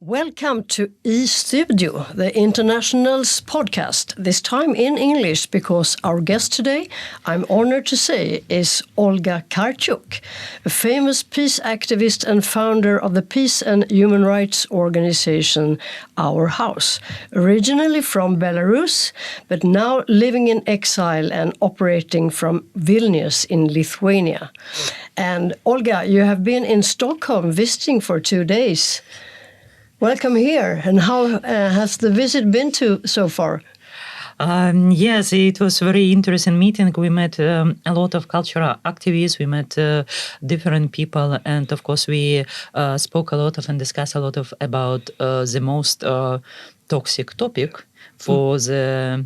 Welcome to eStudio, the International's podcast, this time in English because our guest today, I'm honored to say, is Olga Karatj, a famous peace activist and founder of the peace and human rights organization Our House, originally from Belarus, but now living in exile and operating from Vilnius in Lithuania. And Olga, you have been in Stockholm visiting for 2 days. Welcome here. And how has the visit been so far? Yes, it was a very interesting meeting. We met a lot of cultural activists. We met different people. And of course, we spoke a lot of and discussed a lot of about the most toxic topic for the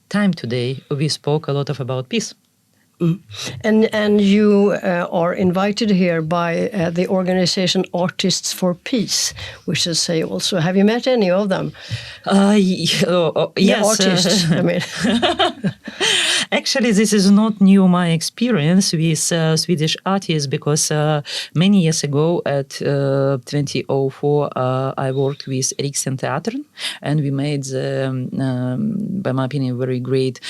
time today. We spoke a lot of about peace. And you are invited here by the organization Artists for Peace, which is say also. Have you met any of them? Yes, artists. I mean, actually, this is not new. My experience with Swedish artists, because many years ago, at 2004, I worked with Riksteatern, and we made, by my opinion, very great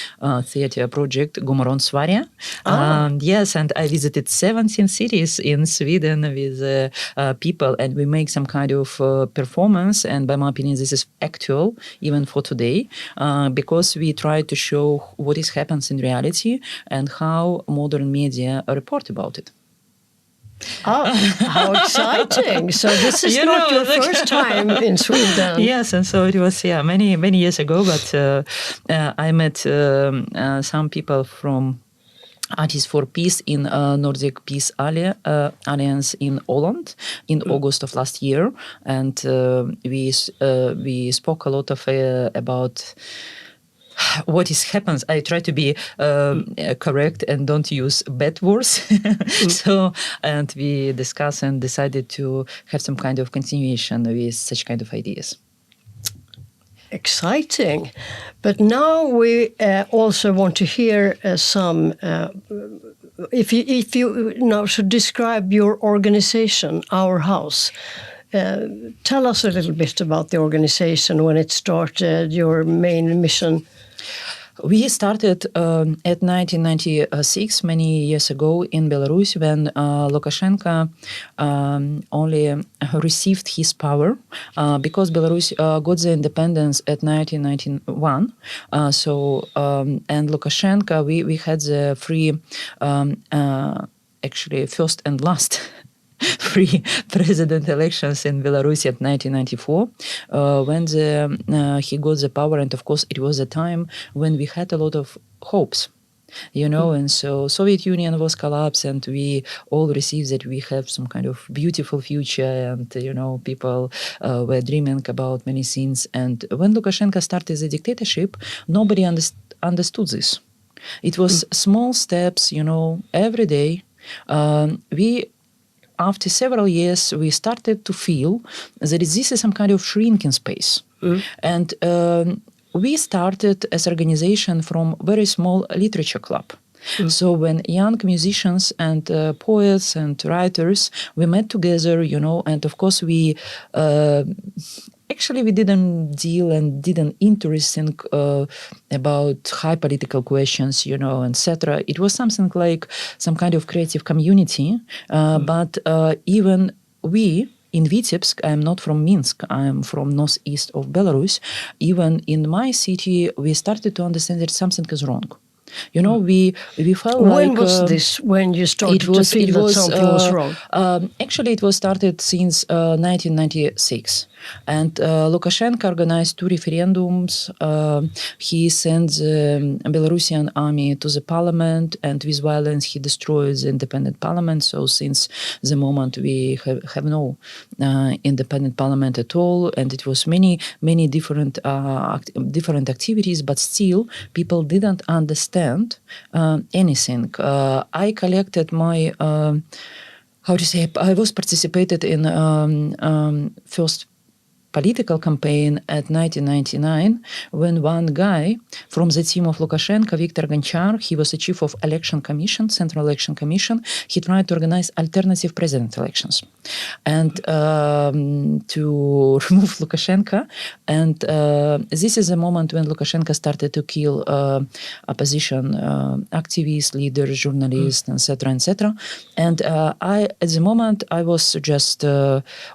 theater project, Gomoron Sverige. Yes, and I visited 17 cities in Sweden with people, and we make some kind of performance. And by my opinion, this is actual even for today, because we try to show what is happens in reality and how modern media report about it. Oh, how exciting! So this is not your first time in Sweden. Yes, and so it was many years ago. But I met some people from Artists for Peace in Nordic Peace Alliance in Holland in August of last year, and we spoke a lot of about what is happens. I try to be correct and don't use bad words. So, and we discussed and decided to have some kind of continuation with such kind of ideas. Exciting. But now we also want to hear some, if you now should describe your organization, Our House. Tell us a little bit about the organization, when it started, your main mission. We started at 1996, many years ago, in Belarus, when Lukasjenko only received his power, because Belarus got the independence at 1991. And Lukasjenko, we had the free, actually first and last free president elections in Belarus at 1994, when he got the power. And of course, it was a time when we had a lot of hopes, and so Soviet Union was collapsed, and we all received that we have some kind of beautiful future, and, people were dreaming about many things. And when Lukashenko started the dictatorship, nobody understood this. It was small steps, every day. After several years, we started to feel that this is some kind of shrinking space. And we started as an organization from very small literature club. So when young musicians and poets and writers, we met together, and of course we didn't deal and didn't interesting about high political questions, etc. It was something like some kind of creative community. But even we in Vitebsk, I'm not from Minsk, I'm from northeast of Belarus. Even in my city, we started to understand that something is wrong. We felt like... When was this, when you started to feel that something was wrong? Actually, it was started since 1996. And Lukashenko organized 2 referendums. He sent the Belarusian army to the parliament, and with violence he destroyed the independent parliament. So since the moment we have no independent parliament at all, and it was many different activities, but still people didn't understand anything. I collected my I was participated in first political campaign at 1999 when one guy from the team of Lukashenko, Viktor Gonchar, he was the chief of election commission, Central Election Commission. He tried to organize alternative president elections and to remove Lukashenko. And this is the moment when Lukashenko started to kill opposition activists, leaders, journalists, etc., etc. And at the moment, I was just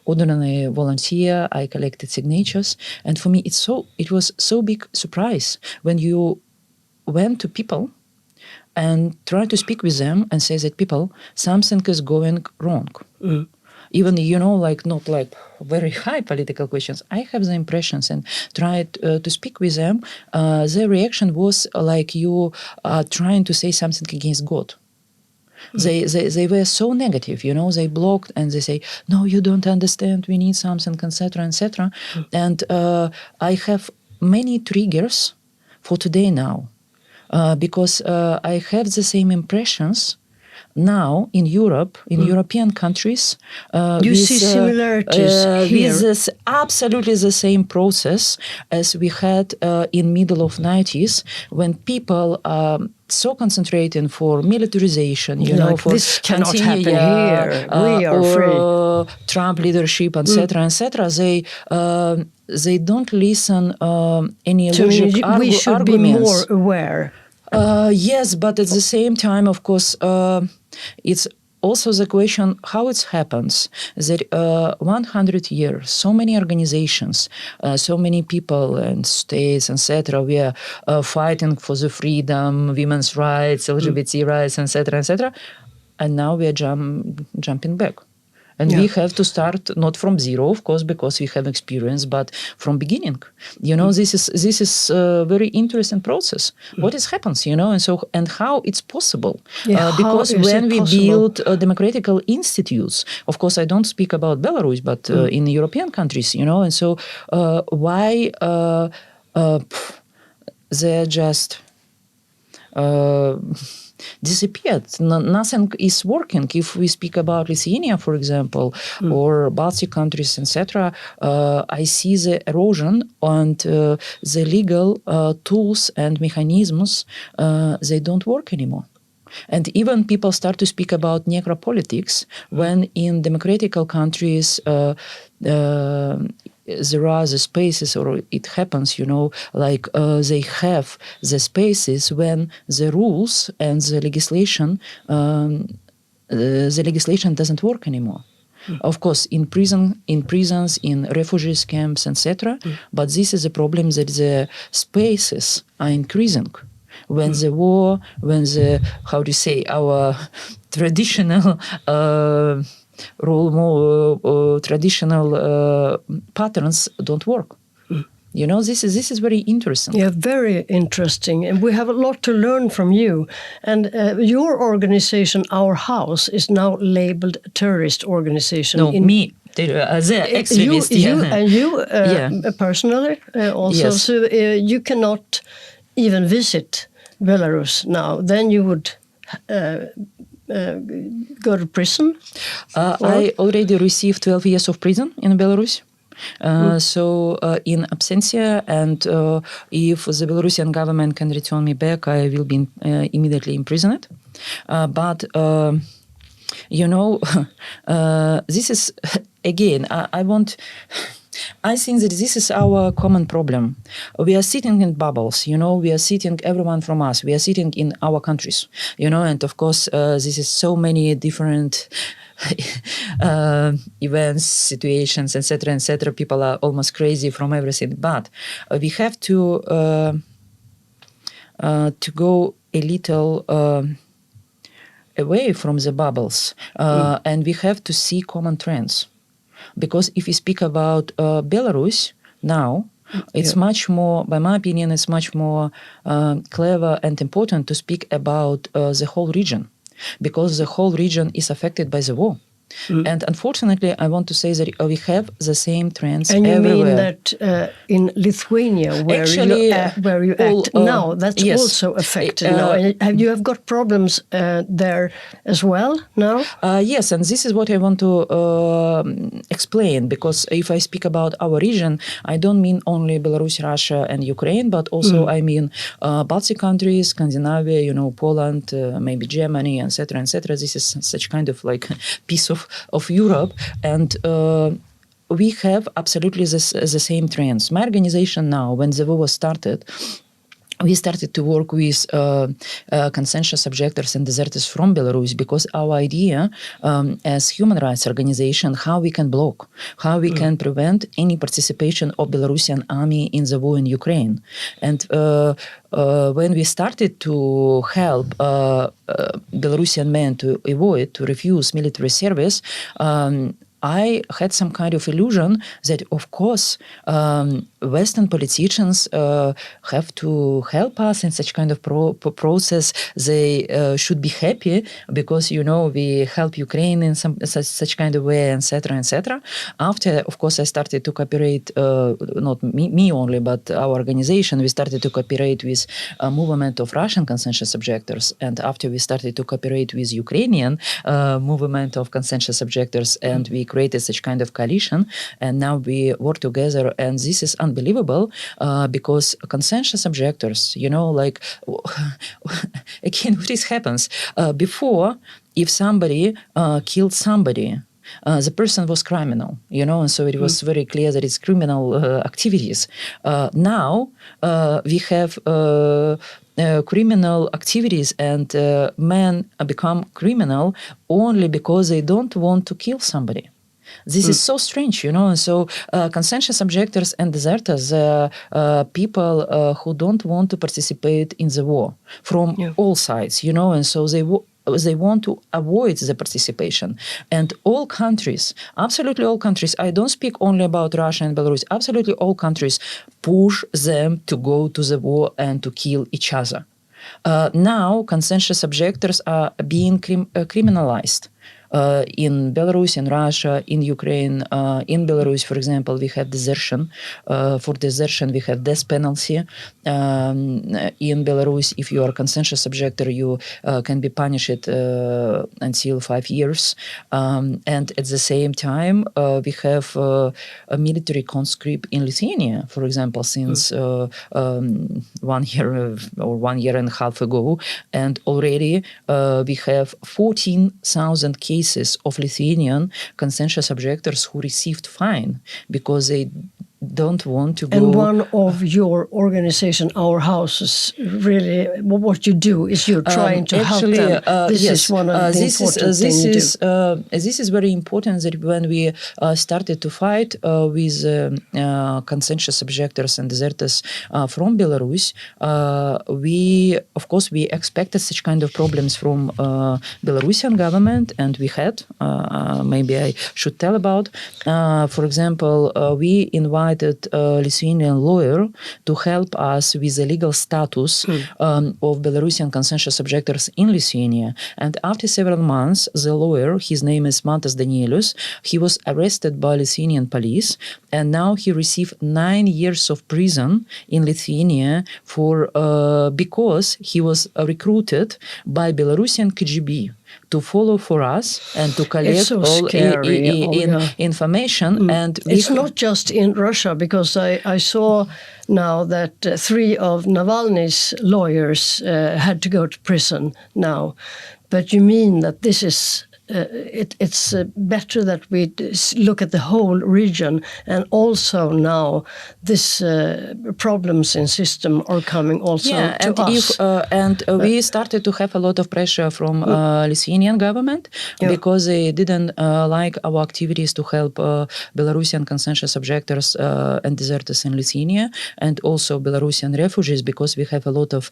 ordinary volunteer. I collected signatures, and for me, it was so big surprise when you went to people and tried to speak with them and say that people, something is going wrong. Even, not like very high political questions. I have the impressions and tried to speak with them. Their reaction was like you are trying to say something against God. They were so negative, they blocked and they say, no, you don't understand, we need something, etc., etc. And I have many triggers for today now, because I have the same impressions now in Europe, in European countries. You see similarities here. With this, absolutely the same process as we had in middle of 90s when people so concentrating for militarization, for this cannot happen here. We are free. Trump leadership, etc., etc. They don't listen any logic arguments. We should be more aware. Yes, but at the same time, of course, it's also the question how it happens that 100 years, so many organizations, so many people and states, etc., we are fighting for the freedom, women's rights, LGBT rights, etc., etc., and now we are jumping back. And we have to start not from zero, of course, because we have experience, but from beginning. This is a very interesting process. What is happens, and how it's possible. Because when we build democratic institutes, of course, I don't speak about Belarus, but in European countries, and so why they're just disappeared. Nothing is working. If we speak about Lithuania, for example, or Baltic countries, etc., I see the erosion and the legal tools and mechanisms, they don't work anymore. And even people start to speak about necropolitics when in democratic countries there are the spaces, or it happens, like they have the spaces when the rules and the legislation doesn't work anymore. Of course, in prisons, in refugees camps, etc. But this is a problem that the spaces are increasing. When the war, our traditional traditional patterns don't work. This is very interesting. Yeah, very interesting. And we have a lot to learn from you. And your organization, Our House, is now labeled terrorist organization. No, me. The extremist. You personally also. Yes. So you cannot even visit Belarus now. Then you would go to prison? I already received 12 years of prison in Belarus. So in absentia, and if the Belarusian government can return me back, I will be immediately imprisoned. But this is, again, I think that this is our common problem. We are sitting in bubbles, we are sitting, everyone from us, we are sitting in our countries, and of course, this is so many different events, situations, etc., etc. People are almost crazy from everything, but we have to go a little away from the bubbles, and we have to see common trends. Because if we speak about Belarus now, it's much more, by my opinion, it's much more clever and important to speak about the whole region, because the whole region is affected by the war. And unfortunately, I want to say that we have the same trends and you everywhere. mean that in Lithuania, where Actually, you act now, that's yes. also affected now. And you have got problems there as well now? Yes, and this is what I want to explain, because if I speak about our region, I don't mean only Belarus, Russia, and Ukraine, but also I mean Baltic countries, Scandinavia, Poland, maybe Germany, etc., etc. This is such kind of like piece of Europe, and we have absolutely the same trends. My organization now, when the war started, we started to work with conscientious objectors and deserters from Belarus, because our idea as human rights organization, how we can block, how we can prevent any participation of Belarusian army in the war in Ukraine. And when we started to help Belarusian men to avoid, to refuse military service, I had some kind of illusion that, of course, Western politicians have to help us in such kind of process. They should be happy because, we help Ukraine in such kind of way, etc., etc. After, of course, I started to cooperate, not me only, but our organization, we started to cooperate with a movement of Russian conscientious objectors. And after we started to cooperate with Ukrainian movement of conscientious objectors, and we created such kind of coalition, and now we work together, and this is unbelievable because conscientious objectors, like again, what is happens before, if somebody killed somebody, the person was criminal, and so it was very clear that it's criminal activities. Now we have criminal activities, and men become criminal only because they don't want to kill somebody. This is so strange, and so conscientious objectors and deserters, people who don't want to participate in the war from all sides, and so they want to avoid the participation. And all countries, absolutely all countries, I don't speak only about Russia and Belarus, absolutely all countries push them to go to the war and to kill each other. Now, conscientious objectors are being criminalized. In Belarus, in Russia, in Ukraine, in Belarus, for example, we have desertion. For desertion, we have death penalty. In Belarus, if you are a conscientious objector, you can be punished until 5 years. And at the same time, we have a military conscript in Lithuania, for example, since 1 year or 1 year and a half ago. And already we have 14,000 cases of Lithuanian conscientious objectors who received fine because they don't want to go. And one of your organization, Our Houses, really, what you do is you're trying to actually, help them. This yes, is one of the important things you do. This is very important, that when we started to fight with conscientious objectors and deserters from Belarus, we expected such kind of problems from Belarusian government, and we had, maybe I should tell about, for example, we invited a Lithuanian lawyer to help us with the legal status of Belarusian conscientious objectors in Lithuania. And after several months, the lawyer, his name is Mantas Danielius, he was arrested by Lithuanian police, and now he received 9 years of prison in Lithuania because he was recruited by Belarusian KGB to follow for us and to collect all information. And it's not just in Russia, because I saw now that 3 of Navalny's lawyers had to go to prison now. But you mean that this is it's better that we look at the whole region, and also now this problems in system are coming also to us. We started to have a lot of pressure from Lithuanian government because they didn't like our activities to help Belarusian conscientious objectors and deserters in Lithuania, and also Belarusian refugees, because we have a lot of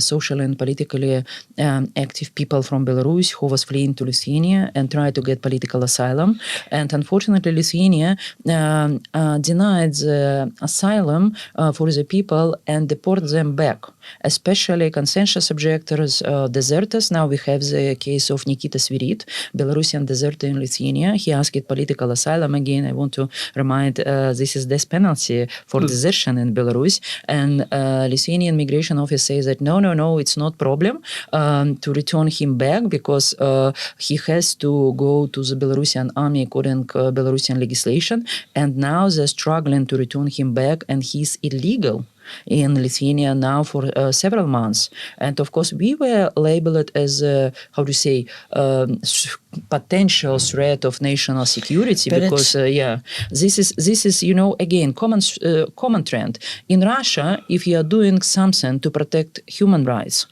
social and politically active people from Belarus who was fleeing to Lithuania. Lithuania and try to get political asylum. And unfortunately, Lithuania denied the asylum for the people and deport them back, especially conscientious objectors, deserters. Now we have the case of Nikita Svirit, Belarusian deserter in Lithuania. He asked political asylum. Again, I want to remind this is death penalty for desertion in Belarus. And Lithuanian Migration Office says that no, it's not problem to return him back because he has to go to the Belarusian army according to Belarusian legislation. And now they're struggling to return him back, and he's illegal in Lithuania now for several months. And of course, we were labeled as, potential threat of national security, but because this is again common trend in Russia. If you are doing something to protect human rights,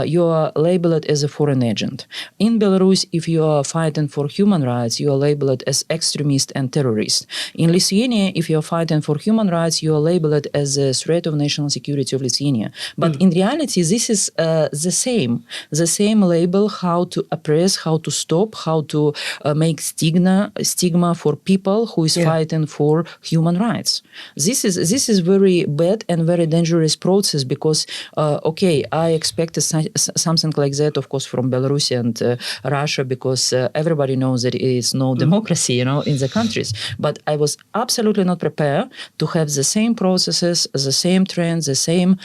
you are labeled as a foreign agent. In Belarus, if you are fighting for human rights, you are labeled as extremist and terrorist. In Lithuania, if you are fighting for human rights, you are labeled as a threat of national security of Lithuania. But in reality, this is the same label: how to oppress, how to stop, how to make stigma for people who is fighting for human rights. This is very bad and very dangerous process, because I expected something like that, of course, from Belarus and Russia, because everybody knows that it is no democracy, in the countries. But I was absolutely not prepared to have the same processes, the same trends, the same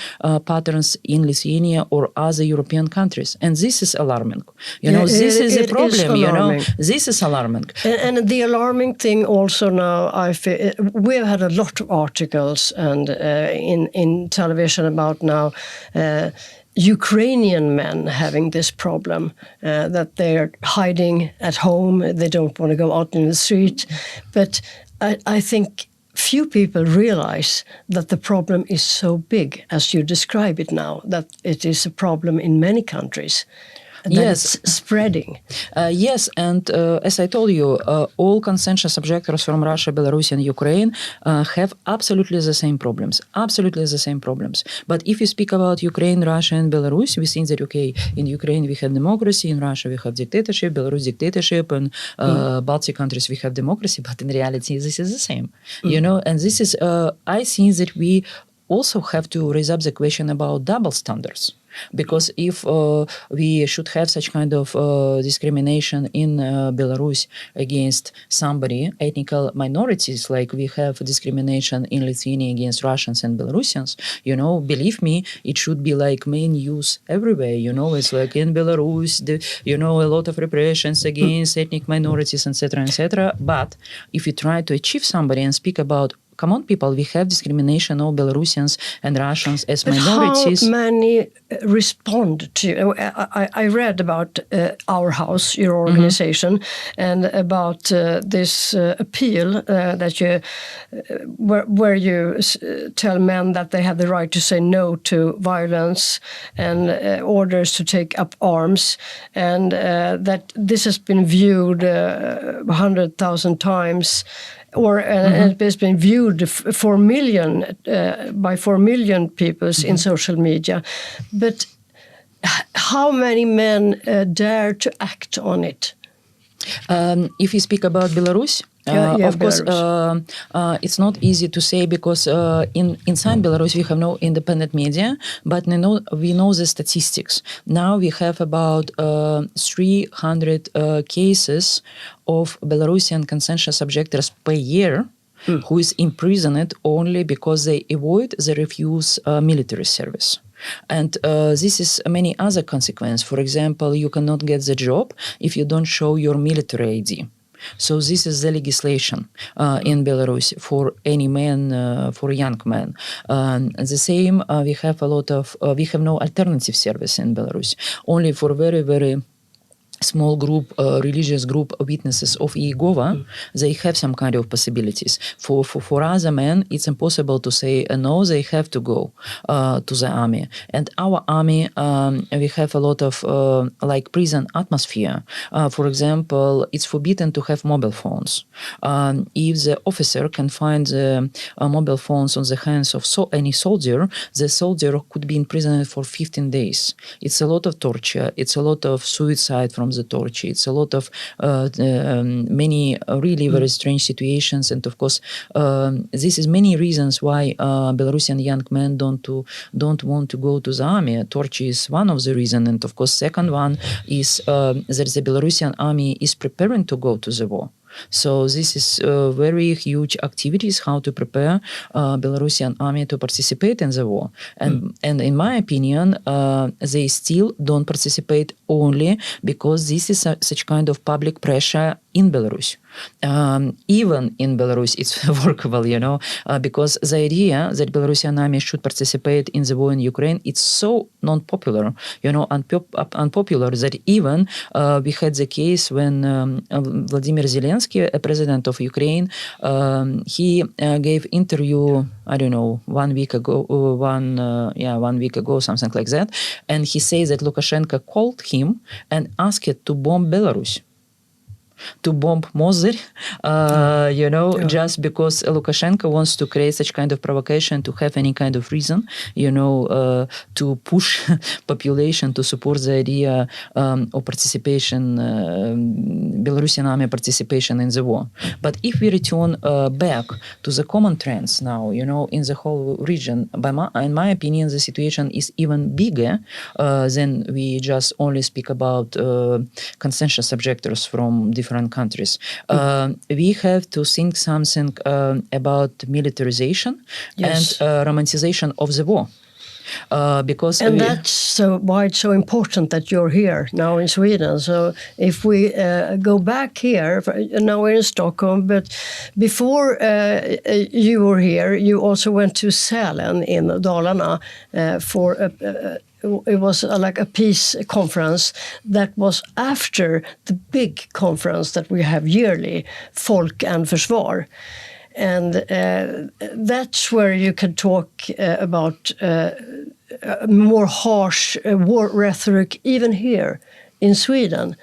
patterns in Lithuania or other European countries, and this is alarming. This is a problem. This is alarming. And the alarming thing also now, I feel, we've had a lot of articles and in television about now Ukrainian men having this problem, that they're hiding at home, they don't want to go out in the street. But I think few people realize that the problem is so big as you describe it now, that it is a problem in many countries. Yes, it's spreading. Yes, and as I told you, all conscientious objectors from Russia, Belarus, and Ukraine have absolutely the same problems. But if you speak about Ukraine, Russia, and Belarus, we think that in Ukraine we have democracy, in Russia we have dictatorship, Belarus dictatorship, and Baltic countries we have democracy. But in reality, this is the same. And this is. I think that we also have to raise up the question about double standards. Because if we should have such kind of discrimination in Belarus against somebody, ethnical minorities, like we have discrimination in Lithuania against Russians and Belarusians, believe me, it should be like main news everywhere. It's like in Belarus, a lot of repressions against ethnic minorities, etc., etc. But if you try to achieve somebody and speak about, come on, people, we have discrimination of Belarusians and Russians as minorities. How many respond to? I read about Our House, your organization, and about this appeal that you, where you tell men that they have the right to say no to violence and orders to take up arms, and that this has been viewed 100,000 times. It has been viewed by 4 million people in social media. But how many men dare to act on it? If you speak about Belarus, of course, it's not easy to say, because inside Belarus we have no independent media, but we know the statistics. Now we have about 300 cases of Belarusian conscientious objectors per year who is imprisoned only because they avoid the refuse military service. And this is many other consequences. For example, you cannot get the job if you don't show your military ID. So this is the legislation in Belarus for any man, for young men. The same, we have we have no alternative service in Belarus, only for very, very small group, religious group witnesses of Jehovah, they have some kind of possibilities. For other men, it's impossible to say no, they have to go to the army. And our army, we have a lot of like prison atmosphere. For example, it's forbidden to have mobile phones. If the officer can find the mobile phones on the hands of any soldier, the soldier could be imprisoned for 15 days. It's a lot of torture. It's a lot of suicide from from the torture. It's a lot of many really very strange situations, and of course, this is many reasons why Belarusian young men don't want to go to the army. Torture is one of the reasons, and of course, second one is that the Belarusian army is preparing to go to the war. So this is very huge activities how to prepare Belarusian army to participate in the war. And in my opinion, they still don't participate only because this is such kind of public pressure in Belarus. Even in Belarus, it's workable, because the idea that Belarusian army should participate in the war in Ukraine, it's so non-popular, unpopular that even we had the case when Vladimir Zelensky, a president of Ukraine, he gave interview, I don't know, 1 week ago, 1 week ago, something like that, and he says that Lukashenko called him and asked to bomb Belarus, to bomb Mosul, just because Lukashenko wants to create such kind of provocation, to have any kind of reason, to push population to support the idea of participation, Belarusian army participation in the war. But if we return back to the common trends now, in the whole region, in my opinion, the situation is even bigger than we just only speak about conscientious objectors from different countries. We have to think something about militarization and romanticization of the war. That's why it's so important that you're here now in Sweden. So if we go back here, now we're in Stockholm, but before you were here, you also went to Sälen in Dalarna for it was like a peace conference that was after the big conference that we have yearly, Folk and Försvar. And that's where you can talk about more harsh war rhetoric, even here in Sweden.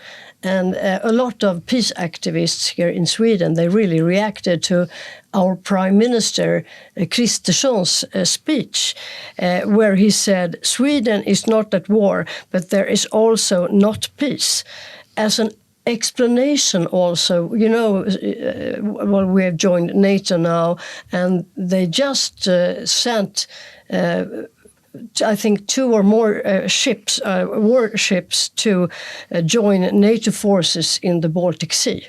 And a lot of peace activists here in Sweden, they really reacted to our Prime Minister Kristersson's speech, where he said, Sweden is not at war, but there is also not peace. As an explanation also, we have joined NATO now, and they just sent I think 2 or more warships to join NATO forces in the Baltic Sea.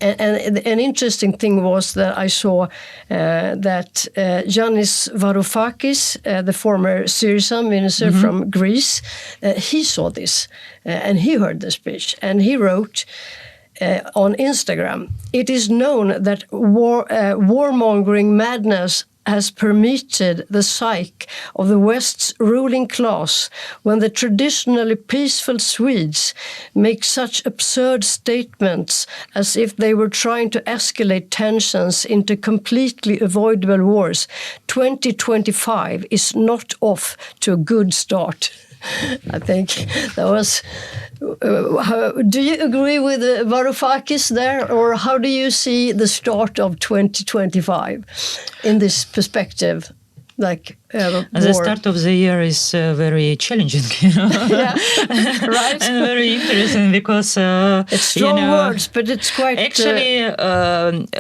And an interesting thing was that I saw that Yanis Varoufakis, the former Syriza minister from Greece, he saw this and he heard the speech and he wrote on Instagram, "It is known that warmongering madness has permeated the psyche of the West's ruling class when the traditionally peaceful Swedes make such absurd statements as if they were trying to escalate tensions into completely avoidable wars. 2025 is not off to a good start." I think that was... do you agree with Varoufakis there, or how do you see the start of 2025 in this perspective? The start of the year is very challenging, right, and very interesting because it's strong words, but it's quite. Actually,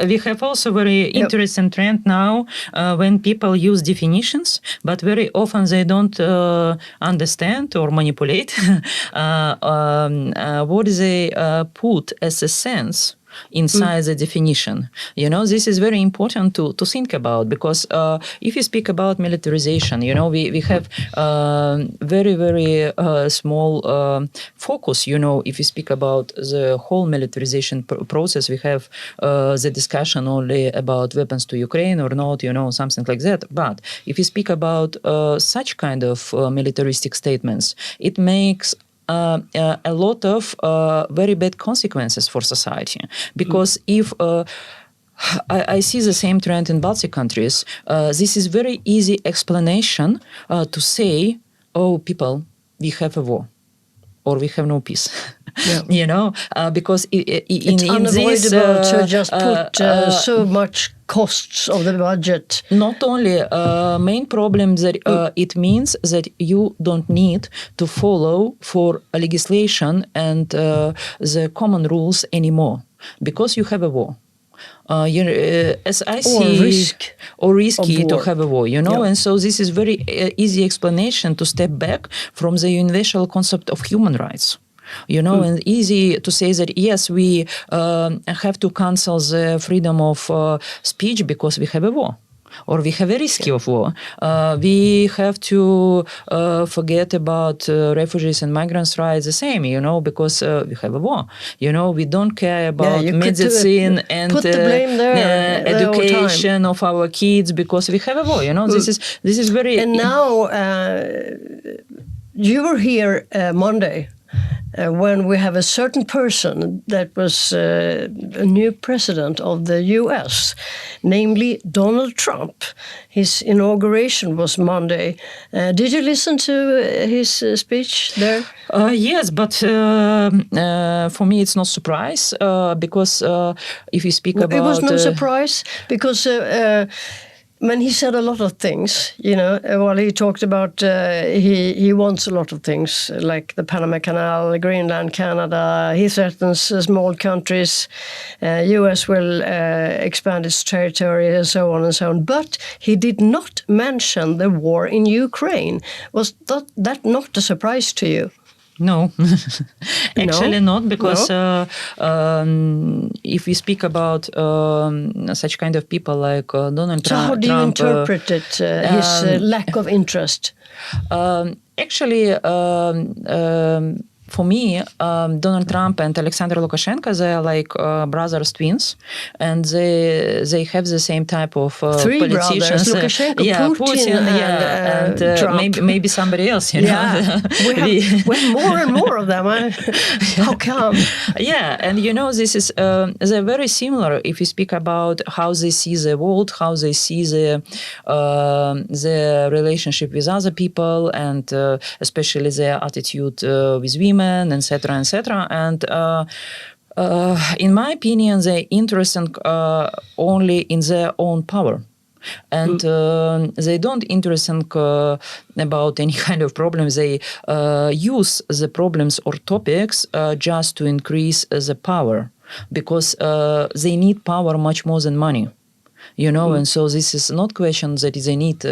we have also very interesting trend now when people use definitions, but very often they don't understand or manipulate what they put as a sense inside the definition. This is very important to think about, because if you speak about militarization, we have very, very small focus. If you speak about the whole militarization process, we have the discussion only about weapons to Ukraine or not, something like that. But if you speak about such kind of militaristic statements, it makes a lot of very bad consequences for society. Because if I see the same trend in Baltic countries, this is very easy explanation to say, oh, people, we have a war, or we have no peace. Because it's unavoidable to just put so much costs of the budget. Not only main problem that it means that you don't need to follow for legislation and the common rules anymore because you have a war. As I see, or risky to have a war, and so this is very easy explanation to step back from the universal concept of human rights. And easy to say that, yes, we have to cancel the freedom of speech because we have a war. Or we have a risk of war. We have to forget about refugees and migrants' rights the same, because we have a war. We don't care about medicine and put the blame there, education of our kids because we have a war. This is very. And now you were here Monday. When we have a certain person that was a new president of the US, namely Donald Trump. His inauguration was Monday. Did you listen to his speech there? Yes, but for me it's not surprise because if you speak about... It was no surprise because... when he said a lot of things, he talked about he wants a lot of things, like the Panama Canal, Greenland, Canada. He threatens small countries. U.S. will expand its territory and so on and so on. But he did not mention the war in Ukraine. Was that not a surprise to you? No, actually not, because if we speak about such kind of people like Donald Trump... So how do you interpret it, his lack of interest? Actually, for me, Donald Trump and Alexander Lukashenko, they are like brothers, twins, and they have the same type of three politicians. Brothers, Lukashenko, Putin and Trump. Maybe somebody else. We have more and more of them. How come? Yeah, and this is they're very similar if you speak about how they see the world, how they see the relationship with other people, and especially their attitude with women, etc., etc. And in my opinion, they're interested only in their own power. And they don't interested about any kind of problems. They use the problems or topics just to increase the power, because they need power much more than money. And so this is not question that they need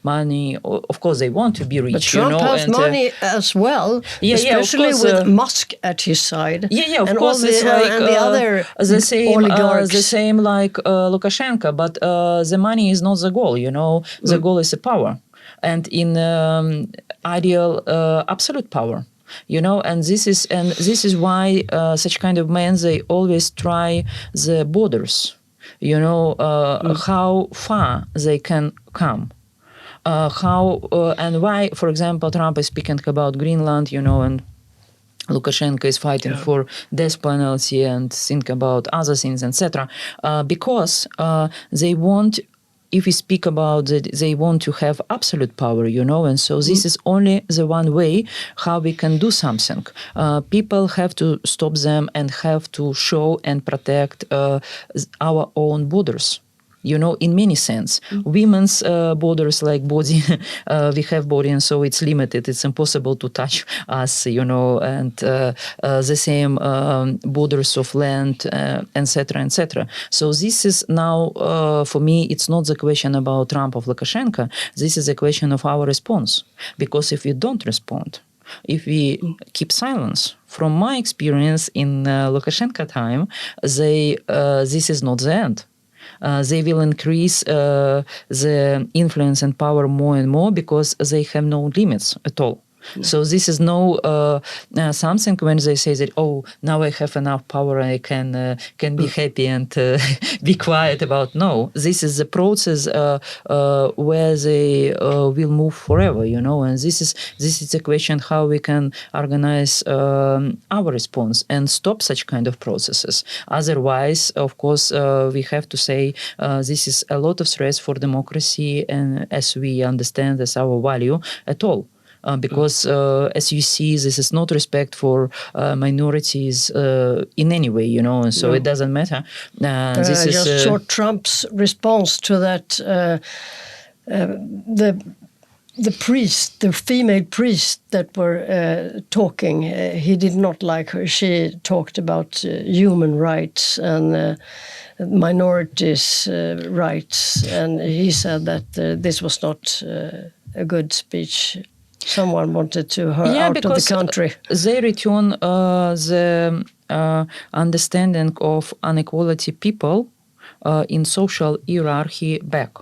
money. Of course, they want to be rich. But Trump has money as well, especially with Musk at his side. Of course, it's and the other oligarchs. The same like Lukashenko, but the money is not the goal. The goal is the power, and in ideal absolute power. And this is why such kind of men, they always try the borders. How far they can come, how and why. For example, Trump is speaking about Greenland, and Lukashenko is fighting for death penalty and think about other things, etc. Because they want. If we speak about that, they want to have absolute power, and so this is only the one way how we can do something. People have to stop them and have to show and protect our own borders. In many sense. Women's borders, like body, we have body, and so it's limited. It's impossible to touch us, and the same borders of land, etc., etc. So this is now, for me, it's not the question about Trump or Lukashenko. This is a question of our response. Because if we don't respond, if we keep silence, from my experience in Lukashenko time, this is not the end. They will increase the influence and power more and more because they have no limits at all. So this is no something when they say that, now I have enough power, I can be happy and be quiet about. No, this is the process where they will move forever, and this is the question how we can organize our response and stop such kind of processes. Otherwise, of course, we have to say this is a lot of stress for democracy, and as we understand as our value at all. because, as you see, this is not respect for minorities in any way, and so it doesn't matter. This is just saw Trump's response to that. The priest, the female priest that were talking, he did not like her. She talked about human rights and minorities' rights, and he said that this was not a good speech. Someone wanted to her out of the country. They return the understanding of inequality people in social hierarchy back.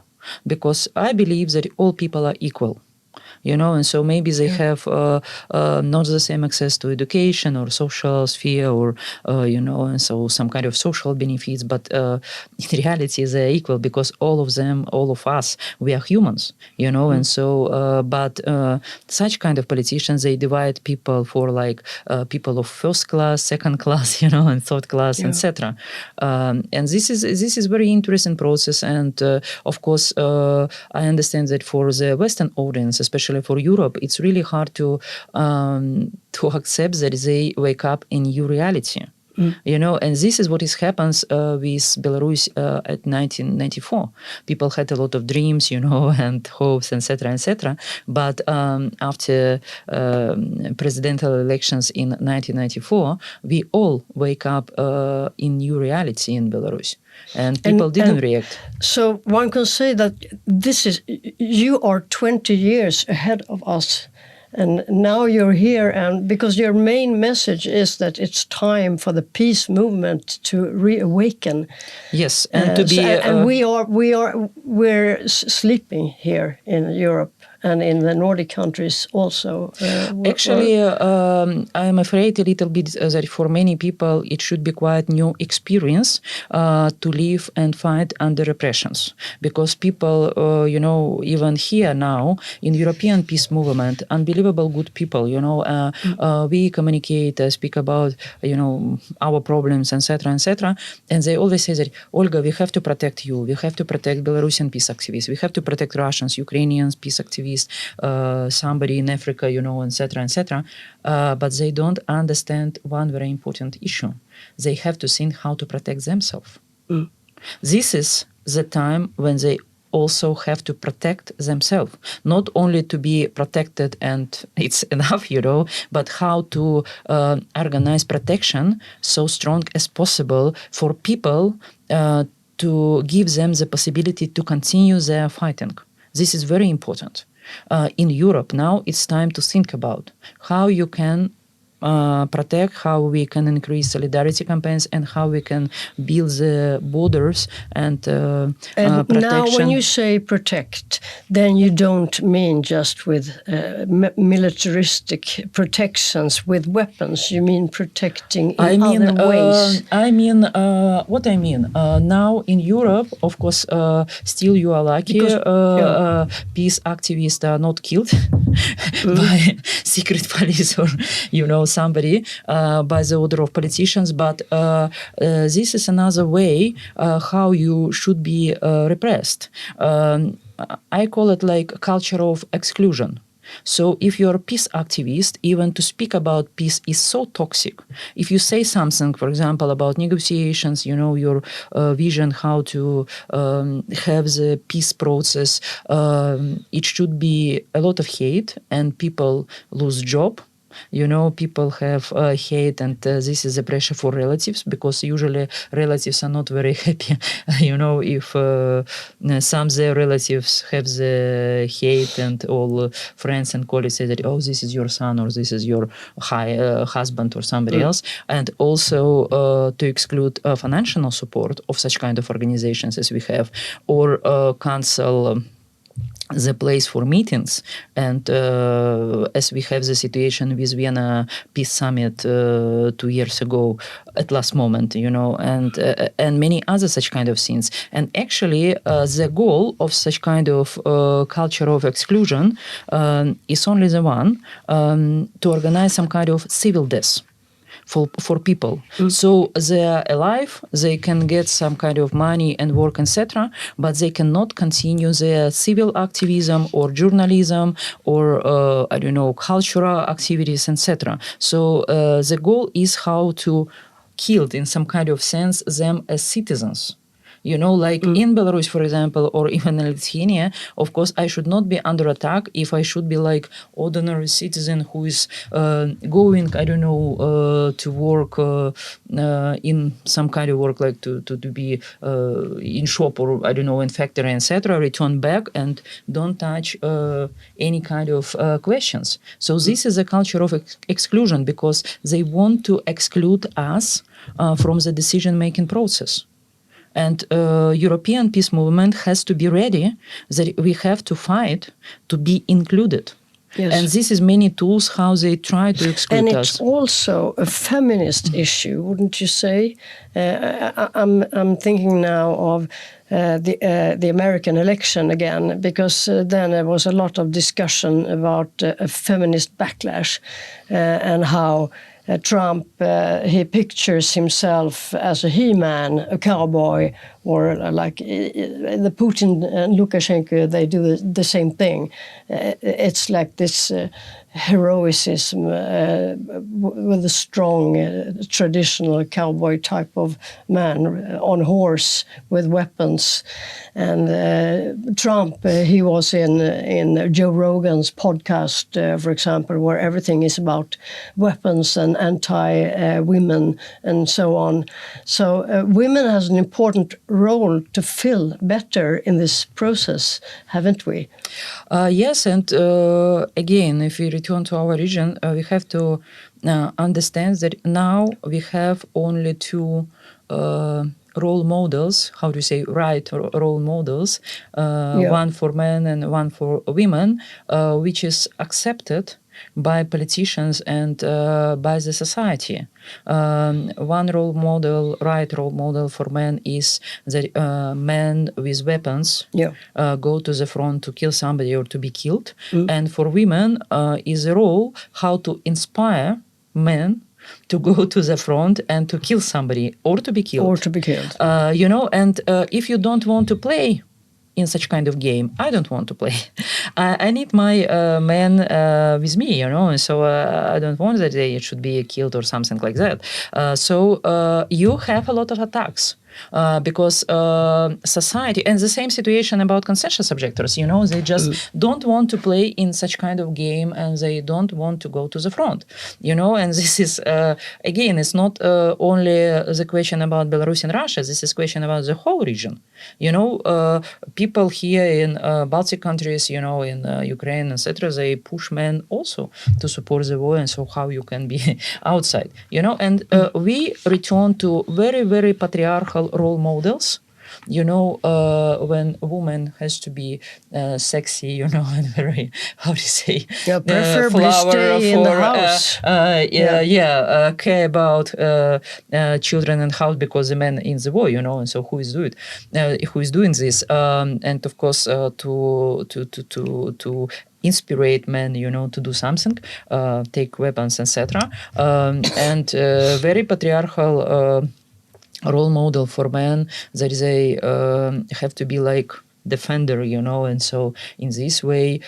Because I believe that all people are equal, and so maybe they have not the same access to education or social sphere or, and so some kind of social benefits, but in reality they're equal because all of us, we are humans, and so, but such kind of politicians, they divide people for like people of first class, second class, and third class, etc. And this is very interesting process, and of course, I understand that for the Western audience, especially for Europe, it's really hard to accept that they wake up in new reality. And this is what happens with Belarus at 1994. People had a lot of dreams, and hopes, etc., etc. But after presidential elections in 1994, we all wake up in new reality in Belarus. And people didn't react. So one can say that you are 20 years ahead of us. And now you're here, and because your main message is that it's time for the peace movement to reawaken. Yes, and to be. And we're sleeping here in Europe and in the Nordic countries also. Actually, I'm afraid a little bit that for many people it should be quite new experience to live and fight under repressions, because people, even here now in European peace movement, unbelievable good people. We communicate, speak about our problems, etc., etc., and they always say that, Olga, we have to protect you. We have to protect Belarusian peace activists. We have to protect Russians, Ukrainians, peace activists. Somebody in Africa, etc., etc. But they don't understand one very important issue. They have to think how to protect themselves. This is the time when they also have to protect themselves, not only to be protected and it's enough, but how to organize protection so strong as possible for people to give them the possibility to continue their fighting. This is very important. In Europe now, it's time to think about how you can protect, how we can increase solidarity campaigns, and how we can build the borders and protection. Now, when you say protect, then you don't mean just with militaristic protections with weapons. You mean protecting in other ways. What I mean. Now in Europe, of course, still you are lucky. Peace activists are not killed by secret police or, somebody by the order of politicians, but this is another way how you should be repressed. I call it like a culture of exclusion. So if you're a peace activist, even to speak about peace is so toxic. If you say something, for example, about negotiations, your vision how to have the peace process, it should be a lot of hate and people lose job. People have hate, and this is a pressure for relatives, because usually relatives are not very happy. If some of their relatives have the hate, and all friends and colleagues say that, oh, this is your son or this is your husband or somebody else. And also to exclude financial support of such kind of organizations as we have, or cancel the place for meetings, and as we have the situation with Vienna Peace Summit 2 years ago at last moment, and many other such kind of things. And actually, the goal of such kind of culture of exclusion is only the one, to organize some kind of civil death. for people. So they're alive, they can get some kind of money and work, etc., but they cannot continue their civil activism or journalism or, cultural activities, etc. So the goal is how to kill, in some kind of sense, them as citizens. In Belarus, for example, or even in Lithuania, of course, I should not be under attack if I should be like ordinary citizen who is going, to work in some kind of work, like to be in shop or, in factory, etc., return back and don't touch any kind of questions. So this is a culture of exclusion because they want to exclude us from the decision-making process. And European peace movement has to be ready that we have to fight to be included. Yes. And this is many tools how they try to exclude us. And it's also a feminist issue, wouldn't you say? I'm thinking now of the American election again, because then there was a lot of discussion about a feminist backlash and how Trump, he pictures himself as a he-man, a cowboy, or like the Putin and Lukasjenko, they do the same thing. It's like this heroicism with a strong traditional cowboy type of man on horse with weapons. And Trump, he was in Joe Rogan's podcast, for example, where everything is about weapons and anti-women and so on. So women has an important role to fill better in this process, haven't we? Yes, and again, if we return to our region, we have to understand that now we have only two role models, role models, one for men and one for women, which is accepted by politicians and by the society. One role model for men is that men with weapons go to the front to kill somebody or to be killed. And for women is a role how to inspire men to go to the front and to kill somebody or to be killed. And if you don't want to play in such kind of game, I don't want to play. I need my men with me, and so I don't want that they should be killed or something like that. So you have a lot of attacks. Because society, and the same situation about concession objectors, they just don't want to play in such kind of game and they don't want to go to the front, and this is, again, it's not only the question about Belarus and Russia, this is a question about the whole region. People here in Baltic countries, in Ukraine, etc., they push men also to support the war, and so how you can be outside, and we return to very, very patriarchal role models, when a woman has to be sexy, and very, preferably stay in the house. Care about children and house because the men in the war, and so who is doing this, and of course to inspire men, to do something, take weapons, etc. And very patriarchal role model for men that they have to be like defender, and so in this way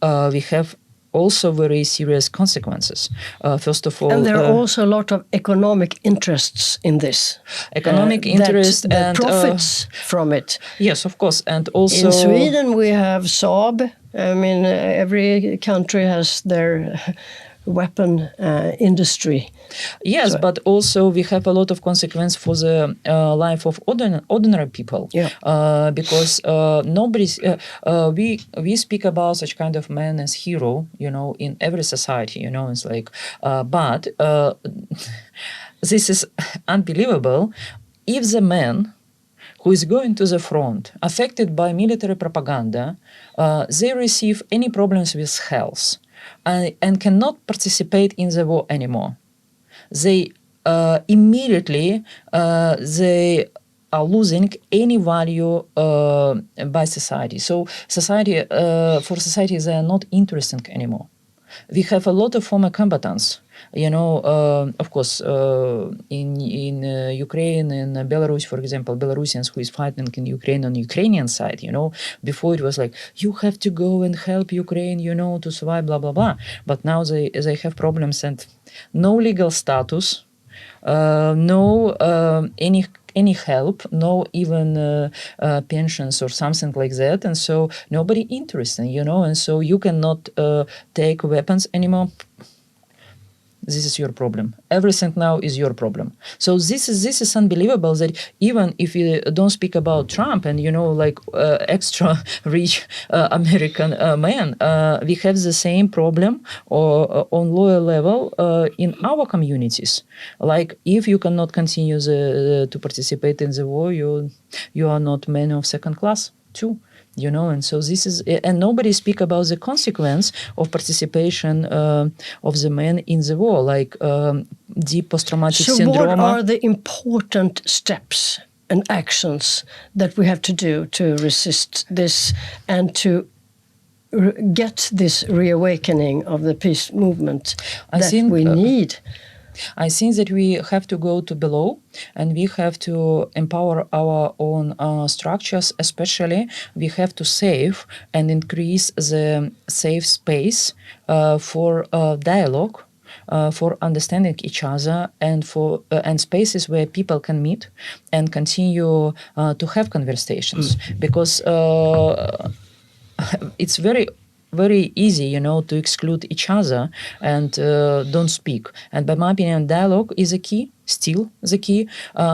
we have also very serious consequences. First of all, and there are also a lot of economic interests in this. Economic interest that profits from it. Yes, of course, and also in Sweden we have Saab. I mean, every country has their weapon industry. Yes, so, but also we have a lot of consequence for the life of ordinary people. Because nobody's. We speak about such kind of man as hero, in every society. It's like, but this is unbelievable. If the man who is going to the front, affected by military propaganda, they receive any problems with health, and cannot participate in the war anymore. They immediately they are losing any value by society. So for society, they are not interesting anymore. we have a lot of former combatants. Of course, in Ukraine and Belarus, for example, Belarusians who is fighting in Ukraine on the Ukrainian side, before it was like, you have to go and help Ukraine, to survive, blah, blah, blah. But now they have problems and no legal status, no any help, no even pensions or something like that. And so nobody interested, and so you cannot take weapons anymore. This is your problem. Everything now is your problem. So this is unbelievable that even if you don't speak about Trump and extra rich American men, we have the same problem on lower level in our communities. Like if you cannot continue to participate in the war, you are not men of second class too. And so this is, and nobody speak about the consequence of participation of the men in the war, like deep post-traumatic syndrome. So what are the important steps and actions that we have to do to resist this and to get this reawakening of the peace movement that we need? I think that we have to go to below and we have to empower our own structures, especially we have to save and increase the safe space for dialogue, for understanding each other and for and spaces where people can meet and continue to have conversations because it's very easy, to exclude each other and don't speak. And by my opinion, dialogue is a key, still the key.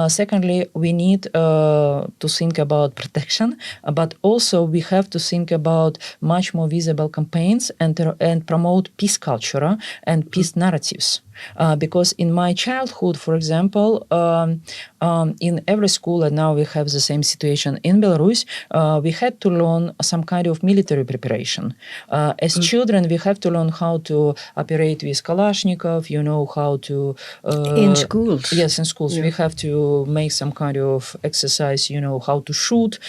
Secondly, we need to think about protection, but also we have to think about much more visible campaigns and promote peace culture and peace narratives. Because in my childhood, for example, in every school, and now we have the same situation in Belarus, we had to learn some kind of military preparation. As children, we have to learn how to operate with Kalashnikov, how to... in schools? Yes, in schools. Yeah. We have to make some kind of exercise, how to shoot,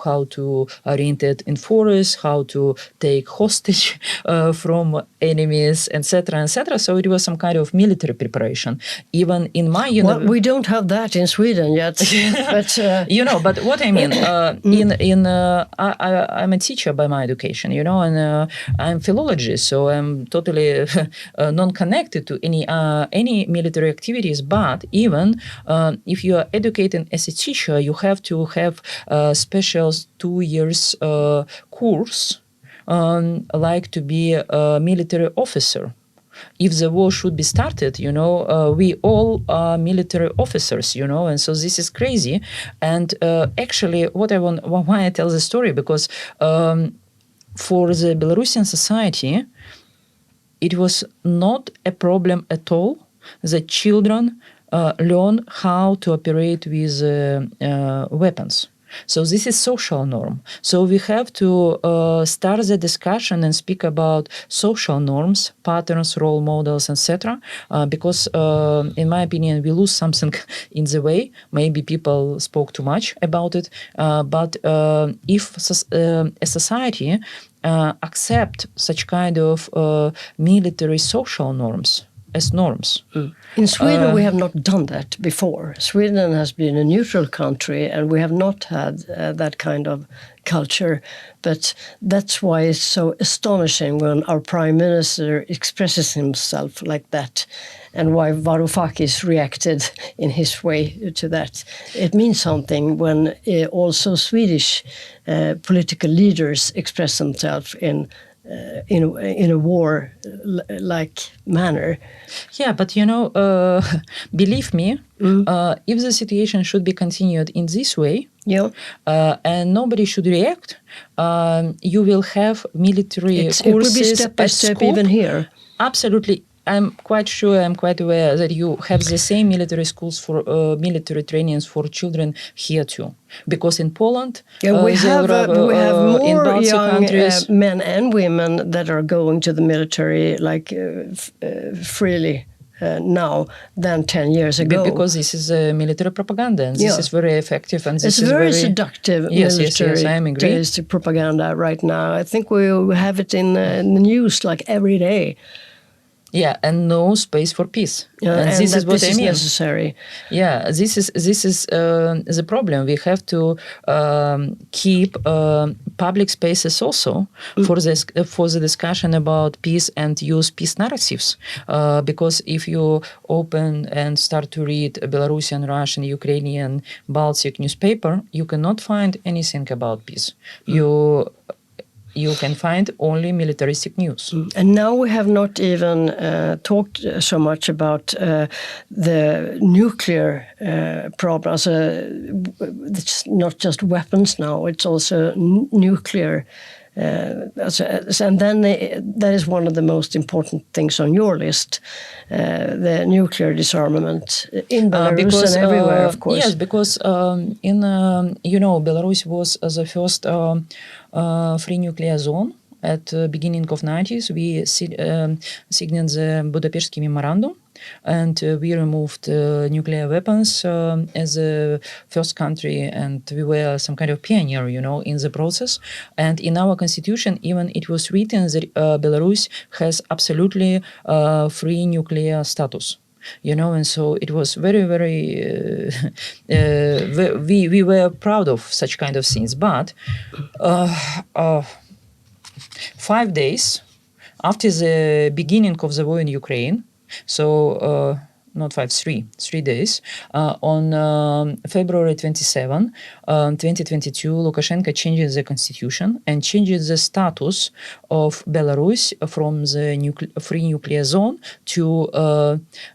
how to orientate in forest, how to take hostage from enemies, etc., etc. So it was some kind of military preparation. Even in my well, we don't have that in Sweden yet. But but what I mean, I'm a teacher by my education, and I'm philologist, so I'm totally non-connected to any military activities. But even if you are educating as a teacher, you have to have a special 2 years course, like to be a military officer. If the war should be started, we all are military officers, and so this is crazy. And actually, why I tell the story, because for the Belarusian society, it was not a problem at all that children learn how to operate with weapons. So this is social norm. So we have to start the discussion and speak about social norms, patterns, role models, etc. Because in my opinion, we lose something in the way. Maybe people spoke too much about it. But if a society accept such kind of military social norms as norms. In Sweden, we have not done that before. Sweden has been a neutral country, and we have not had that kind of culture. But that's why it's so astonishing when our prime minister expresses himself like that, and why Varoufakis reacted in his way to that. It means something when also Swedish political leaders express themselves in a war-like manner. Yeah, but believe me, if the situation should be continued in this way, and nobody should react, you will have military courses. It will be step by step even here. Absolutely. I'm quite aware that you have the same military schools for military trainings for children here too. Because in Poland, we have more in Baltic young countries, men and women that are going to the military freely. now than 10 years ago. Because this is military propaganda, and this is very effective, and this it's is very seductive military propaganda right now. I think we have it in the news like every day. Yeah, and no space for peace. And this is what I mean. Necessary. Yeah, this is the problem. We have to keep public spaces also for the discussion about peace and use peace narratives. Because if you open and start to read Belarusian, Russian, Ukrainian, Baltic newspaper, you cannot find anything about peace. You can find only militaristic news. And now we have not even talked so much about the nuclear problems. It's not just weapons now, it's also nuclear. And then that is one of the most important things on your list, the nuclear disarmament in Belarus and everywhere, of course. Yes, because Belarus was the first free nuclear zone. At the beginning of 90s, we signed the Budapest Memorandum, and we removed nuclear weapons as the first country, and we were some kind of pioneer, in the process. And in our constitution, even it was written that Belarus has absolutely free nuclear status. And so it was very, very, we were proud of such kind of things. But 5 days after the beginning of the war in Ukraine, so not 5, 3 days, on February 27, 2022, Lukashenko changes the constitution and changes the status of Belarus from the free nuclear zone to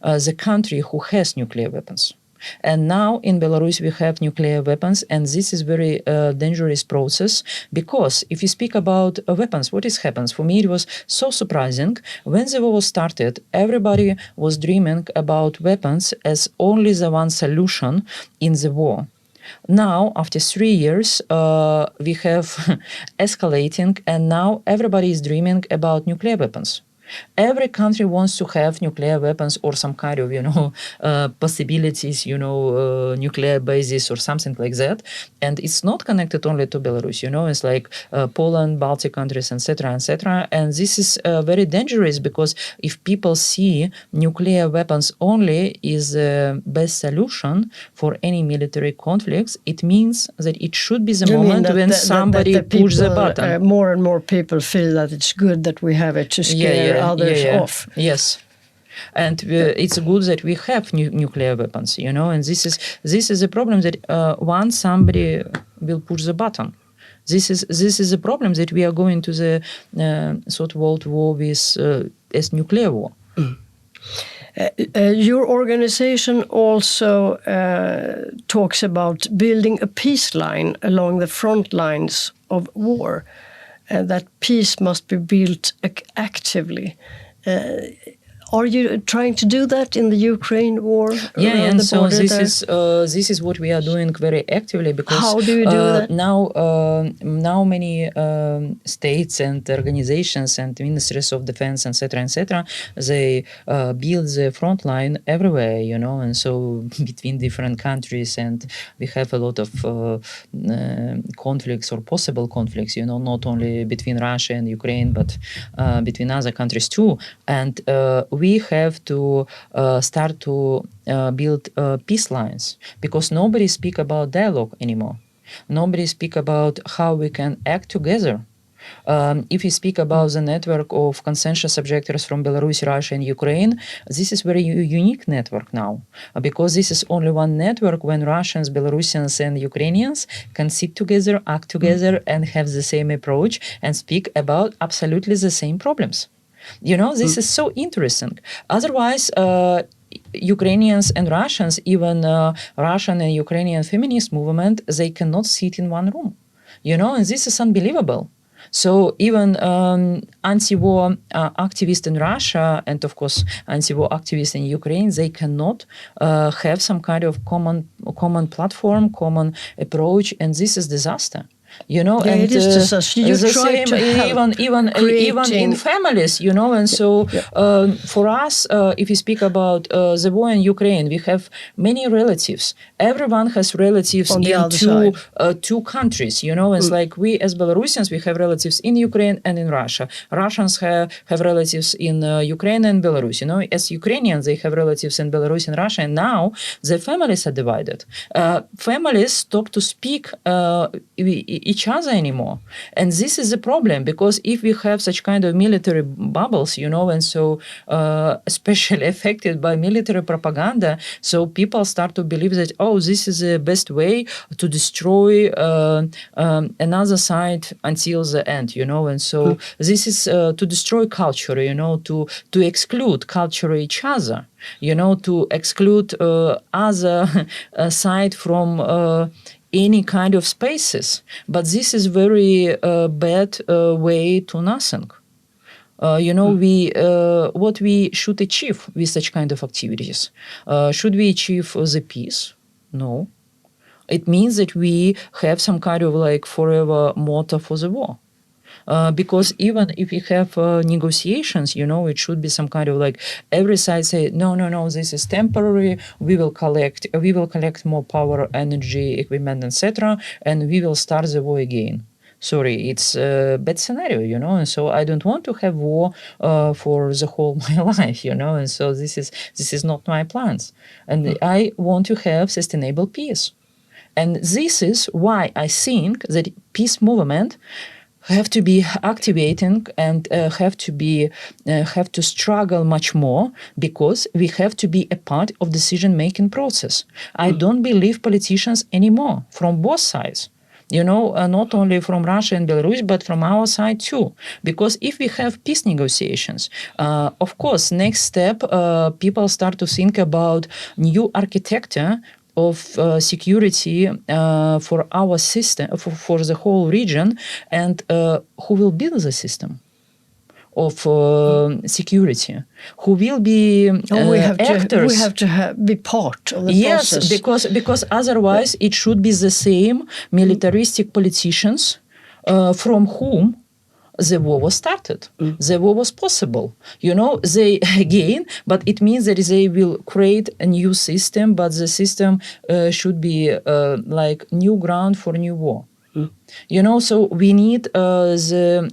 the country who has nuclear weapons. And now in Belarus we have nuclear weapons, and this is very dangerous process, because if you speak about weapons, what happens? For me it was so surprising. When the war started, everybody was dreaming about weapons as only the one solution in the war. Now, after 3 years, we have escalating, and now everybody is dreaming about nuclear weapons. Every country wants to have nuclear weapons or some kind of, possibilities, nuclear bases or something like that. And it's not connected only to Belarus, it's like Poland, Baltic countries, etc., etc. And this is very dangerous, because if people see nuclear weapons only is the best solution for any military conflicts, it means that it should be the moment when somebody pushes the button. More and more people feel that it's good that we have it to scare others off. Yes. And it's good that we have nuclear weapons, and this is a problem that once somebody will push the button. This is a problem that we are going to the third world war with as nuclear war. Your organization also talks about building a peace line along the front lines of war, and that peace must be built actively. Are you trying to do that in the Ukraine war? Yeah, and so this is what we are doing very actively, because how do you do that? Now many states and organizations and ministries of defense, etc., they build the front line everywhere, and so between different countries, and we have a lot of conflicts or possible conflicts, not only between Russia and Ukraine, but between other countries too, and we have to start to build peace lines, because nobody speak about dialogue anymore. Nobody speak about how we can act together. If we speak about the network of consensus objectors from Belarus, Russia, and Ukraine, this is very unique network now, because this is only one network when Russians, Belarusians, and Ukrainians can sit together, act together, and have the same approach and speak about absolutely the same problems. This is so interesting. Otherwise, Ukrainians and Russians, even Russian and Ukrainian feminist movement, they cannot sit in one room. And this is unbelievable. So even anti-war activists in Russia and, of course, anti-war activists in Ukraine, they cannot have some kind of common platform, common approach, and this is disaster. You know, Yeah, and it is such. You the try same to help even in families, you know. And so for us, if you speak about the war in Ukraine, we have many relatives. Everyone has relatives On the in other side. two countries, you know. It's like we as Belarusians, we have relatives in Ukraine and in Russia. Russians have relatives in Ukraine and Belarus, you know. As Ukrainians, they have relatives in Belarus and Russia, and now the families are divided. Families stop to speak each other anymore, and this is a problem, because if we have such kind of military bubbles, you know, and so especially affected by military propaganda, so people start to believe that, oh, this is the best way to destroy another side until the end, you know. And so this is to destroy culture, you know, to exclude culture each other, you know, to exclude other side from any kind of spaces. But this is very bad way to nothing. You know, what we should achieve with such kind of activities. Should we achieve the peace? No. It means that we have some kind of like forever motto for the war. Because even if we have negotiations, you know, it should be some kind of like every side say, no, this is temporary. We will collect more power, energy, equipment, etc., and we will start the war again. Sorry, it's a bad scenario, you know, and so I don't want to have war for the whole my life, you know, and so this is not my plans, and I want to have sustainable peace, and this is why I think that peace movement have to be activating and have to struggle much more, because we have to be a part of decision-making process. I don't believe politicians anymore from both sides. You know, not only from Russia and Belarus, but from our side too. Because if we have peace negotiations, of course, next step, people start to think about new architecture of security for our system, for the whole region, and who will build the system of security, who will be actors. We have to be part of the process. Yes, because otherwise it should be the same militaristic politicians from whom the war was started. The war was possible. You know, they again, but it means that they will create a new system, but the system should be like new ground for new war. You know, so we need the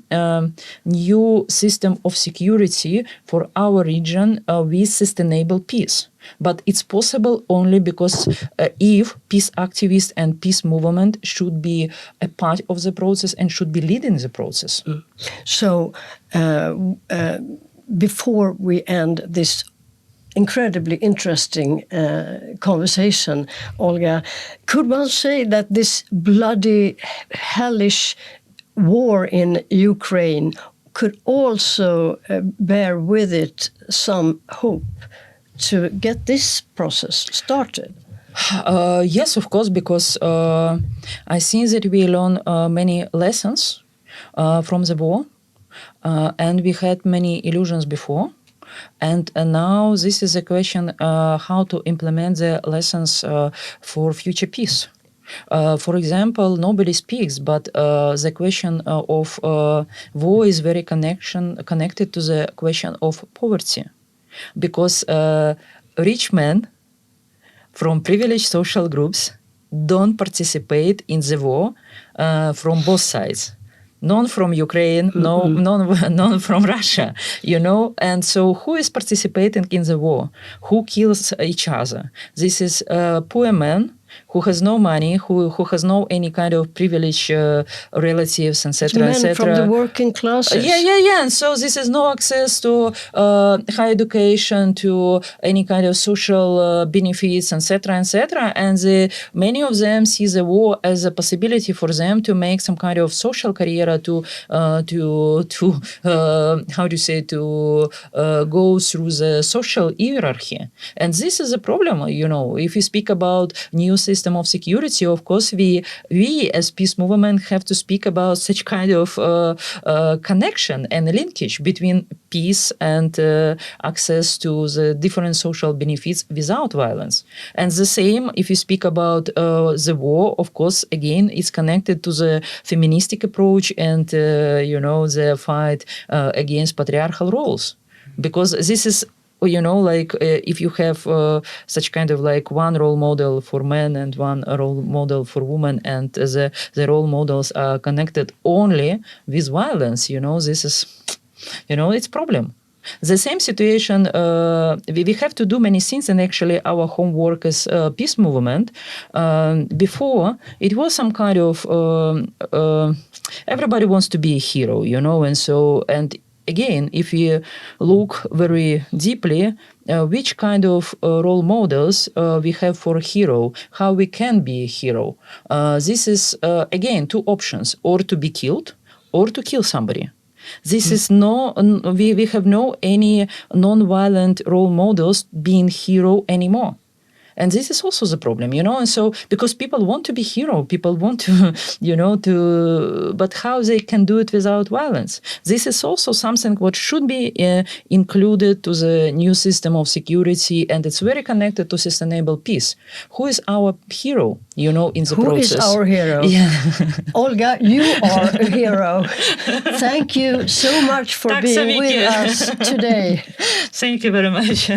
new system of security for our region with sustainable peace. But it's possible only because if peace activists and peace movement should be a part of the process and should be leading the process. So before we end this incredibly interesting conversation, Olga, could one say that this bloody, hellish war in Ukraine could also bear with it some hope to get this process started? Yes, of course, because I think that we learn many lessons from the war, and we had many illusions before. And now this is a question how to implement the lessons for future peace. For example, nobody speaks, but the question of war is very connected to the question of poverty. Because rich men from privileged social groups don't participate in the war from both sides. None from Ukraine, none from Russia, you know. And so who is participating in the war? Who kills each other? This is poor men who has no money, who has no any kind of privileged relatives, etc., Men etc. from the working classes. Yeah. And so this is no access to high education, to any kind of social benefits, etc., etc. And many of them see the war as a possibility for them to make some kind of social career, to how do you say, to go through the social hierarchy. And this is a problem, you know. If you speak about new system of security, of course, we as peace movement have to speak about such kind of connection and linkage between peace and access to the different social benefits without violence. And the same, if you speak about the war, of course, again, it's connected to the feministic approach and, the fight against patriarchal roles. Because this is, if you have such kind of like one role model for men and one role model for women, and the role models are connected only with violence, this is, it's problem. The same situation, we have to do many things, and actually our homework as peace movement, before it was some kind of, everybody wants to be a hero, and again, if we look very deeply, which kind of role models we have for a hero, how we can be a hero. This is, again, two options, or to be killed or to kill somebody. This is we have no any non-violent role models being hero anymore. And this is also the problem, and so because people want to be hero, people want to, but how they can do it without violence? This is also something what should be included to the new system of security, and it's very connected to sustainable peace. Who is our hero, in the Who process? Who is our hero? Yeah. Olga, you are a hero. Thank you so much for being with us today. Thank you very much.